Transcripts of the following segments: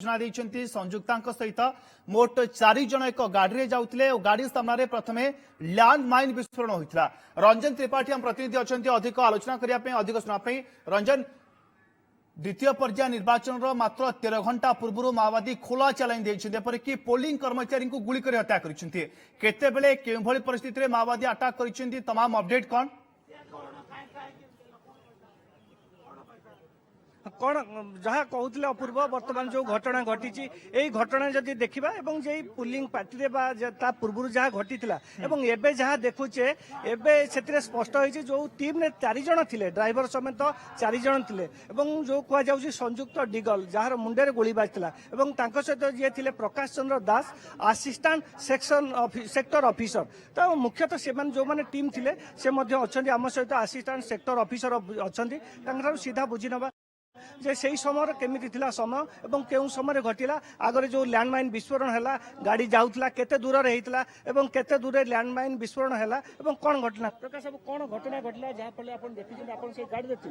सूचना देते संयुक्ता सहित मोट 4 जन एक गाड़ी जाऊे और गाड़ी सामने प्रथम लैंड माइन विस्फोरण होता। रंजन त्रिपाठी हम प्रतिनिधि अच्छा अधिक आलोचना करने अधिक शुणापी। रंजन, द्वितीय पर्याय निर्वाचन मात्र 13 घंटा पूर्व माओवादी खोला चैलेंज देपरिक पोलिंग कर्मचारी को गुली कर हत्या करते परिस्थिति में माओवादी अटैक कर तमाम अपडेट कौन कौन जहाँ कहते अपूर्व बर्तमान जो घटना घटी यही घटना जदि देखा जो पुलिंग पार्टी पूर्व जहाँ घटी एवं जहाँ देखुचे एवं स्पष्ट होती जो टीम ने 4 जन थे ड्राइवर समेत 4 जन थे जो कहुच्छी संयुक्त डिगल जार मुंडे गोली बाजला सहित जी थे प्रकाश चंद्र दास असिस्टेंट सेक्टर ऑफिसर। तो मुख्यतः से जो मैंने टीम थे से अच्छा आम सहित असिस्टेंट सेक्टर ऑफिसर अच्छा सीधा बुझी नवा जे सही समय केमी समय और क्यों समय घटला आगे जो लैंडमाइन विस्फोरण है गाड़ी जाऊला केते दूर होता केते दूर लैंडमाइन विस्फोरण है कौन घटना प्रकाश सब कौन घटना घटला जहाँ फल आप देखिए गाड़ी देखते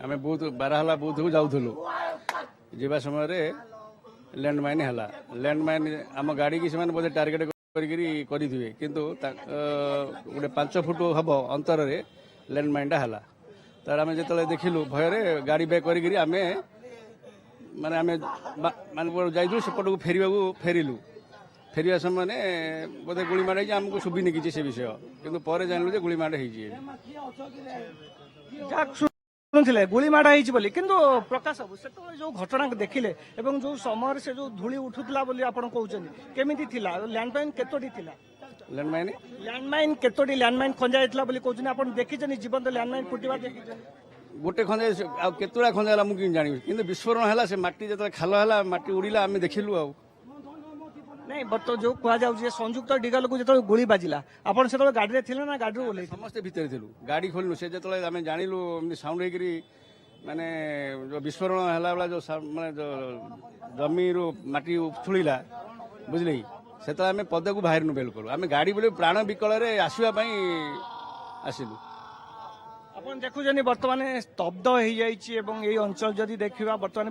आम बहुत बाराहला बहुत को जाऊलु जा समय लैंडमाइन है लैंडमाइन आम गाड़ी की बोधे टार्गेट करेंगे किंतु गोटे 5 फुट हम अंतर लैंडमाइनटा है तार आम जो देखिलु भय गाड़ी बैक करी आमे माने आमे माने जाइलु सेपट को फेरिलु फेरिया समय बोधे गुली माड़ आमको शुभिनी किसी से विषय किंतु पर जानलु जे गुली माड़ शुणुले गुली माड़ होली कि प्रकाश बाबू से जो घटना देखिले एवं जो समय से जो धूली उठुला कहते केमी लैंडमाइन केतोटी थिला लैंडमाइन केतोटी लैंडमाइन खंजा जाइतला बोली कहउछन आपण देखिछन जीवंत लैंडमाइन फुटिबा देखिछन गोटे खंजा आ केतुरा खंजा हला मु कि जानि किंतु विस्फोरण हला से माटी जत खाल हला माटी उड़ीला आमे देखिलु आ नहीं बत जो कह जाउछे संयुक्त डिगल को जत गोली बाजिला आपण सेत गाड़ी रे थिले ना गाड़ी रे ओले समस्त भीतर थिलु गाड़ी खोलनु से जत आमे जानिलु साउंड हेकरी माने जो विस्फोरण हला वाला जो माने जो जमी रो माटी उछुळीला बुझले से आम पद को बाहर बेल करूँ आम गाड़ी बोले प्राण विकल आसवाई आसिलु अपन देखुन बर्तमान स्तब्ध हो जाए अंचल जदि देखा बर्तमान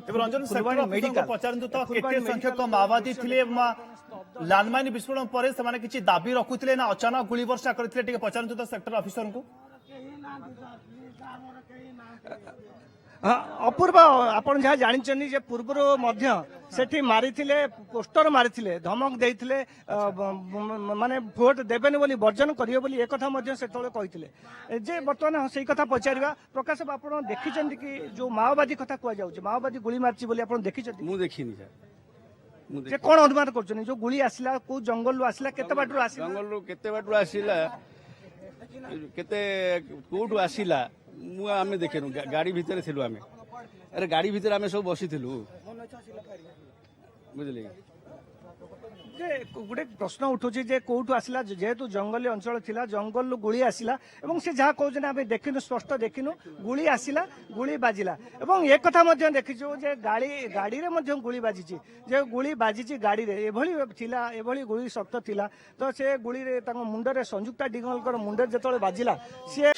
मेडिकल पचारतु तो केते संख्यक माओवादी थे लैंडमाइन विस्फोरण पर से किसी दाबी रखुते ना अचानक गुली वर्षा करते पचारतु तो सेक्टर ऑफिसर को अपूर्व आपन जहाँ जानी जे पूर्वर सेठी मारी पोस्टर मारी धमक देते माने भोट देवेनि बोली वर्जन करियो बोली एक कथा से कहते जे बर्तमान से कथा पचारा प्रकाश आप देखी कि जो माओवादी कथा कह माओवादी गुली मार्ची बोली आप देखी जे कौन अनुमान कर जो गुली आसला को जंगल आसला केते बाटू आसला जंगल केते बाटू आसला केते कोठू आसला आमे देखेनु गाड़ी भितर थिलु आमे अरे गाड़ी भितर आमे सब बसी थिलु बुझले जे गोटे प्रश्न उठुची जे कोठू आसला जेहेतु जंगली अंचल थिला जंगल गुली आसला एवं से जहाँ कहते आमे देखिनु स्पष्ट देखिनु गुली आसला गुली बाजिला एवं एक कथा मध्य देखिछु जे गाड़ी रे मध्य गुली बाजिची जे गुली बाजिची गाड़ी रे एभली थिला एभली गुली शक्त थिला तो से गुली रे तांको मुंडरे संयुक्ता डिगलकर मुंडरे जतले बाजिला से